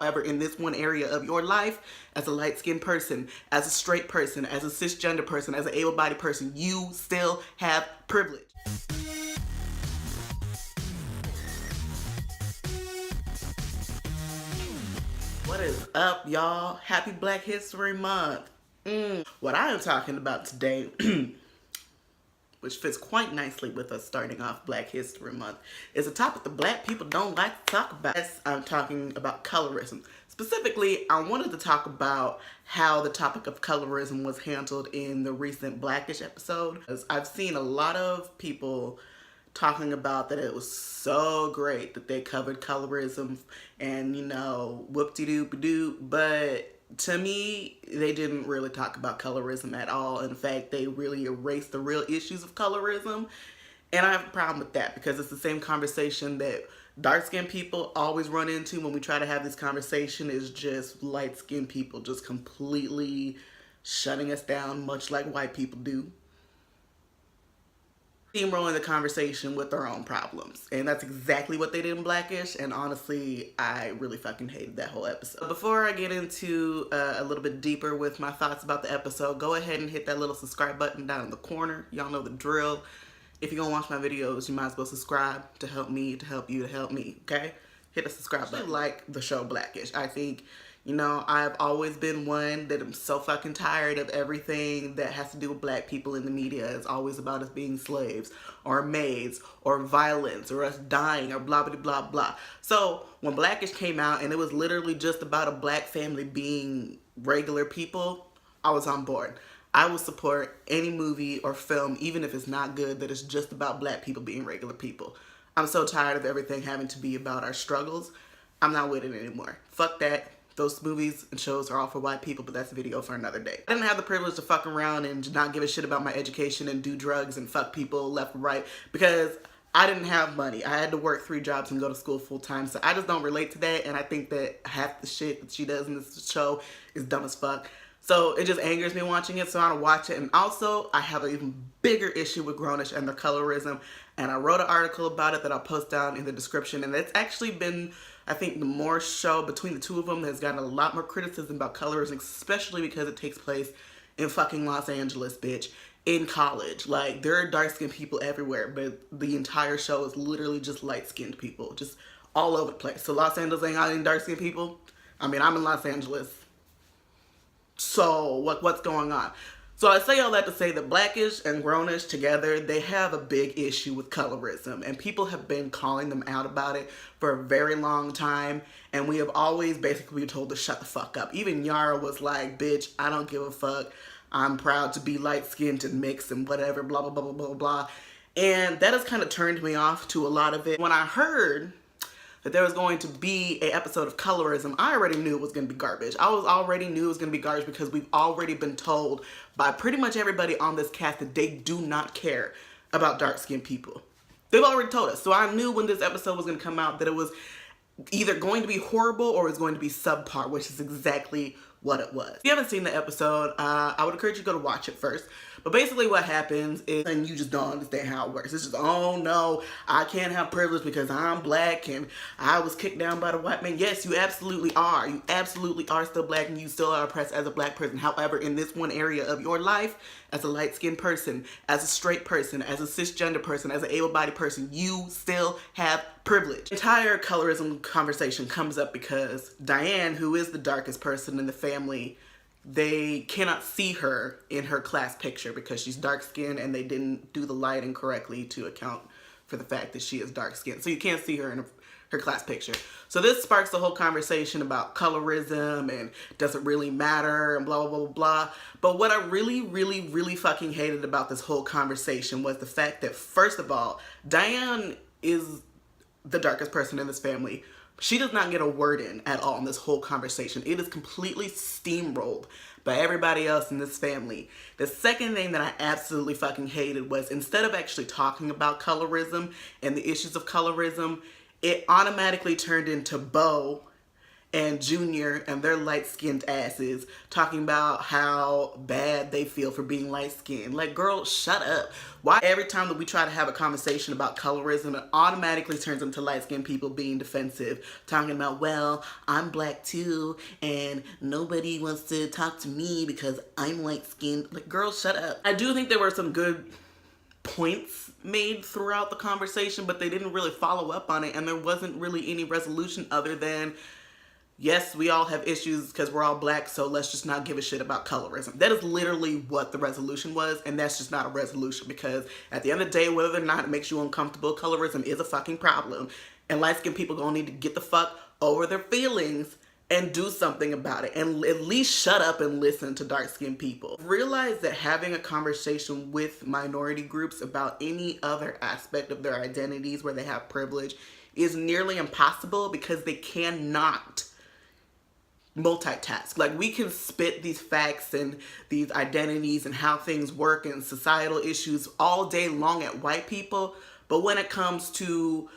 However, in this one area of your life, as a light-skinned person, as a straight person, as a cisgender person, as an able-bodied person, you still have privilege. What is up, y'all? Happy Black History Month. What I am talking about today, which fits quite nicely with us starting off Black History Month, is a topic that black people don't like to talk about. Yes, I'm talking about colorism. Specifically, I wanted to talk about how the topic of colorism was handled in the recent Blackish episode. As I've seen a lot of people talking about that it was so great that they covered colorism and, you know, whoop-de-doop-a-doo, but to me, they didn't really talk about colorism at all. In fact, they really erased the real issues of colorism. And I have a problem with that because it's the same conversation that dark-skinned people always run into when we try to have this conversation, is just light-skinned people just completely shutting us down, much like white people do. Steamrolling the conversation with their own problems. And that's exactly what they did in Blackish, and honestly, I really fucking hated that whole episode. Before I get into a little bit deeper with my thoughts about the episode, go ahead and hit that little subscribe button down in the corner. Y'all know the drill. If you're gonna watch my videos, you might as well subscribe to help me, to help you, to help me, okay? Hit the subscribe button. I like the show Blackish. I think, you know, I've always been one that I'm so fucking tired of everything that has to do with black people in the media. It's always about us being slaves or maids or violence or us dying or blah, blah, blah, blah. So when Blackish came out and it was literally just about a black family being regular people, I was on board. I will support any movie or film, even if it's not good, that is just about black people being regular people. I'm so tired of everything having to be about our struggles. I'm not with it anymore. Fuck that. Those movies and shows are all for white people, but that's a video for another day. I didn't have the privilege to fuck around and not give a shit about my education and do drugs and fuck people left and right because I didn't have money. I had to work 3 jobs and go to school full time, so I just don't relate to that, and I think that half the shit that she does in this show is dumb as fuck. So it just angers me watching it, so I don't watch it. And also, I have an even bigger issue with Grownish and their colorism, and I wrote an article about it that I'll post down in the description, and it's actually been, I think, the more show between the two of them has gotten a lot more criticism about colorism, especially because it takes place in fucking Los Angeles, bitch, in college. Like, there are dark-skinned people everywhere, but the entire show is literally just light-skinned people, just all over the place. So Los Angeles ain't got any dark-skinned people? I mean, I'm in Los Angeles. So what's going on? So I say all that to say that Blackish and Grownish together, they have a big issue with colorism, and people have been calling them out about it for a very long time, and we have always basically been told to shut the fuck up. Even Yara was like, bitch, I don't give a fuck. I'm proud to be light-skinned and mixed and whatever, blah, blah, blah, blah, blah, blah. And that has kind of turned me off to a lot of it. When I heard that there was going to be an episode of colorism, I already knew it was going to be garbage. I already knew it was going to be garbage because we've already been told by pretty much everybody on this cast that they do not care about dark-skinned people. They've already told us. So I knew when this episode was going to come out that it was either going to be horrible or it was going to be subpar, which is exactly what it was. If you haven't seen the episode, I would encourage you to go to watch it first. But basically what happens is, and you just don't understand how it works. It's just, oh no, I can't have privilege because I'm black and I was kicked down by the white man. Yes, you absolutely are. You absolutely are still black and you still are oppressed as a black person. However, in this one area of your life, as a light-skinned person, as a straight person, as a cisgender person, as an able-bodied person, you still have privilege. The entire colorism conversation comes up because Diane, who is the darkest person in the family, they cannot see her in her class picture because she's dark-skinned and they didn't do the lighting correctly to account for the fact that she is dark-skinned. So you can't see her in her class picture. So this sparks the whole conversation about colorism and does it really matter and blah, blah, blah, blah. But what I really, really, really fucking hated about this whole conversation was the fact that, first of all, Diane is the darkest person in this family. She does not get a word in at all in this whole conversation. It is completely steamrolled by everybody else in this family. The second thing that I absolutely fucking hated was, instead of actually talking about colorism and the issues of colorism, it automatically turned into Bo and Junior and their light-skinned asses talking about how bad they feel for being light-skinned. Like, girl, shut up. Why every time that we try to have a conversation about colorism, it automatically turns into light-skinned people being defensive, talking about, well, I'm black too, and nobody wants to talk to me because I'm light-skinned. Like, girl, shut up. I do think there were some good points made throughout the conversation, but they didn't really follow up on it, and there wasn't really any resolution other than, yes, we all have issues because we're all black, so let's just not give a shit about colorism. That is literally what the resolution was, and that's just not a resolution, because at the end of the day, whether or not it makes you uncomfortable, colorism is a fucking problem, and light-skinned people gonna need to get the fuck over their feelings and do something about it, and at least shut up and listen to dark-skinned people. Realize that having a conversation with minority groups about any other aspect of their identities where they have privilege is nearly impossible, because they cannot multitask. Like, we can spit these facts and these identities and how things work and societal issues all day long at white people, but when it comes to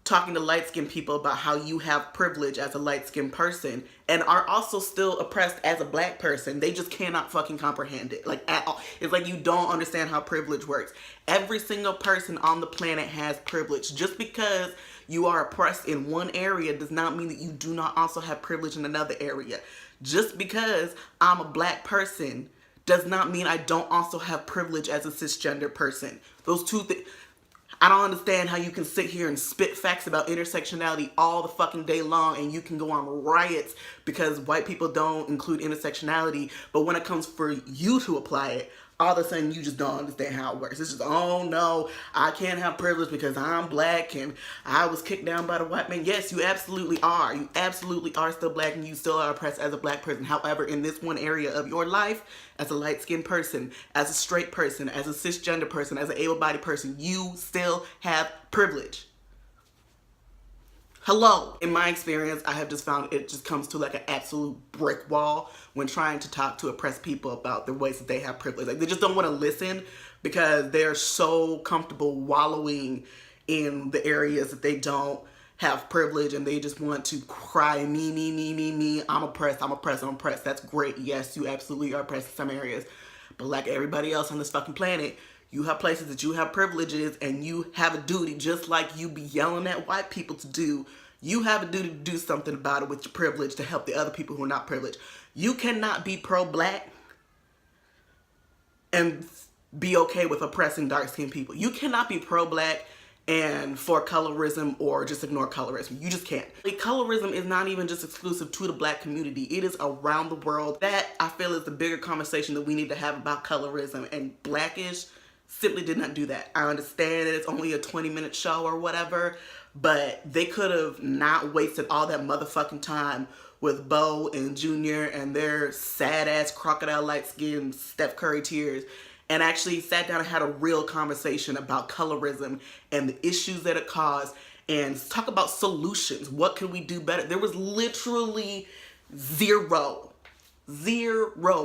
talking to light-skinned people about how you have privilege as a light-skinned person and are also still oppressed as a black person, they just cannot fucking comprehend it, like, at all. It's like you don't understand how privilege works. Every single person on the planet has privilege. Just because you are oppressed in one area does not mean that you do not also have privilege in another area. Just because I'm a black person does not mean I don't also have privilege as a cisgender person. Those two things. I don't understand how you can sit here and spit facts about intersectionality all the fucking day long, and you can go on riots because white people don't include intersectionality, but when it comes for you to apply it, all of a sudden you just don't understand how it works. It's just, oh no, I can't have privilege because I'm black and I was kicked down by the white man. Yes, you absolutely are. You absolutely are still black, and you still are oppressed as a black person. However, in this one area of your life, as a light-skinned person, as a straight person, as a cisgender person, as an able-bodied person, you still have privilege. Hello. In my experience, I have just found it just comes to like an absolute brick wall when trying to talk to oppressed people about the ways that they have privilege. Like, they just don't want to listen because they're so comfortable wallowing in the areas that they don't have privilege, and they just want to cry, me, I'm oppressed, I'm oppressed, I'm oppressed. That's great. Yes, you absolutely are oppressed in some areas. But like everybody else on this fucking planet, you have places that you have privileges, and you have a duty, just like you be yelling at white people to do. You have a duty to do something about it with your privilege to help the other people who are not privileged. You cannot be pro-black and be okay with oppressing dark-skinned people. You cannot be pro-black and for colorism or just ignore colorism. You just can't. Like, colorism is not even just exclusive to the black community. It is around the world. That, I feel, is the bigger conversation that we need to have about colorism, and Blackish simply did not do that. I understand that it's only a 20-minute show or whatever, but they could have not wasted all that motherfucking time with Bo and Junior and their sad-ass crocodile light-skinned Steph Curry tears, and actually sat down and had a real conversation about colorism and the issues that it caused, and talk about solutions. What can we do better? There was literally zero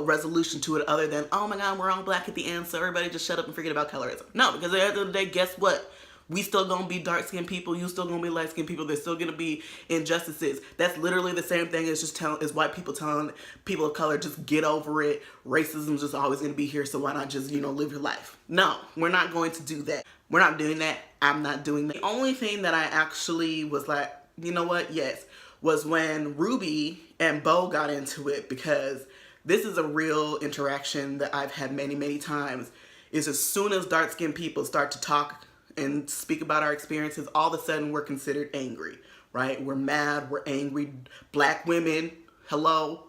resolution to it other than, oh my God, we're all black at the end, so everybody just shut up and forget about colorism. No, because at the end of the day, guess what? We still gonna be dark-skinned people, you still gonna be light-skinned people, there's still gonna be injustices. That's literally the same thing as just as white people telling people of color, just get over it. Racism's just always gonna be here, so why not just, live your life? No, we're not going to do that. We're not doing that. I'm not doing that. The only thing that I actually was like, you know what, yes, was when Ruby and Bo got into it, because this is a real interaction that I've had many, many times, is as soon as dark-skinned people start to talk and speak about our experiences, all of a sudden we're considered angry, right? We're mad, we're angry. Black women, hello.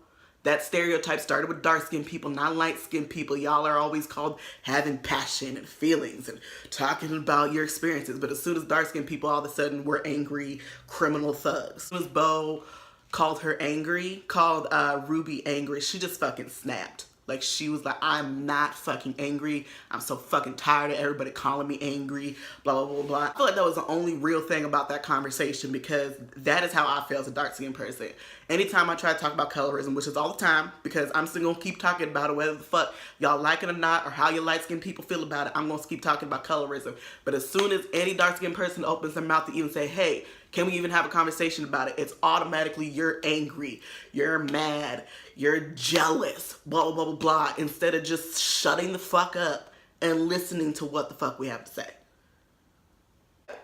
That stereotype started with dark-skinned people, not light-skinned people. Y'all are always called having passion and feelings and talking about your experiences. But as soon as dark-skinned people, all of a sudden we're angry criminal thugs. As soon as Bo called her angry, called Ruby angry, she just fucking snapped. Like, she was like, I'm not fucking angry. I'm so fucking tired of everybody calling me angry, blah, blah, blah, blah. I feel like that was the only real thing about that conversation, because that is how I feel as a dark-skinned person. Anytime I try to talk about colorism, which is all the time, because I'm still gonna keep talking about it, whether the fuck y'all like it or not, or how your light-skinned people feel about it, I'm gonna keep talking about colorism. But as soon as any dark-skinned person opens their mouth to even say, hey, Can we even have a conversation about it? It's automatically you're angry, you're mad, you're jealous, blah, blah, blah, blah, blah, instead of just shutting the fuck up and listening to what the fuck we have to say.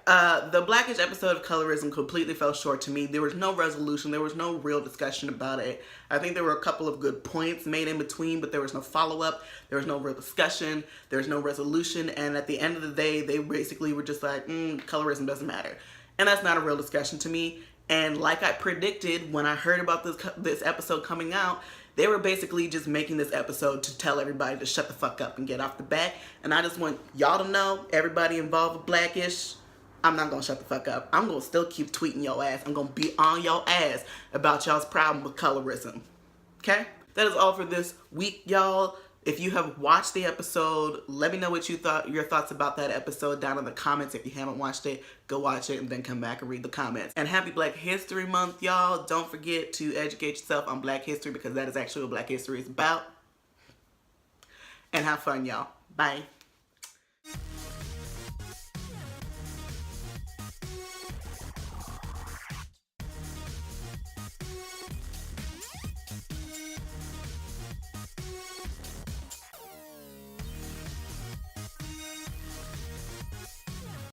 The Blackish episode of Colorism completely fell short to me. There was no resolution. There was no real discussion about it. I think there were a couple of good points made in between, but there was no follow-up. There was no real discussion. There was no resolution. And at the end of the day, they basically were just like, colorism doesn't matter. And that's not a real discussion to me. And like I predicted when I heard about this episode coming out, they were basically just making this episode to tell everybody to shut the fuck up and get off the bat. And I just want y'all to know, everybody involved with Blackish, I'm not gonna shut the fuck up. I'm gonna still keep tweeting your ass. I'm gonna be on your ass about y'all's problem with colorism. Okay? That is all for this week, y'all. If you have watched the episode, let me know what your thoughts about that episode down in the comments. If you haven't watched it, go watch it and then come back and read the comments. And happy Black History Month, y'all. Don't forget to educate yourself on Black history, because that is actually what Black history is about. And have fun, y'all. Bye.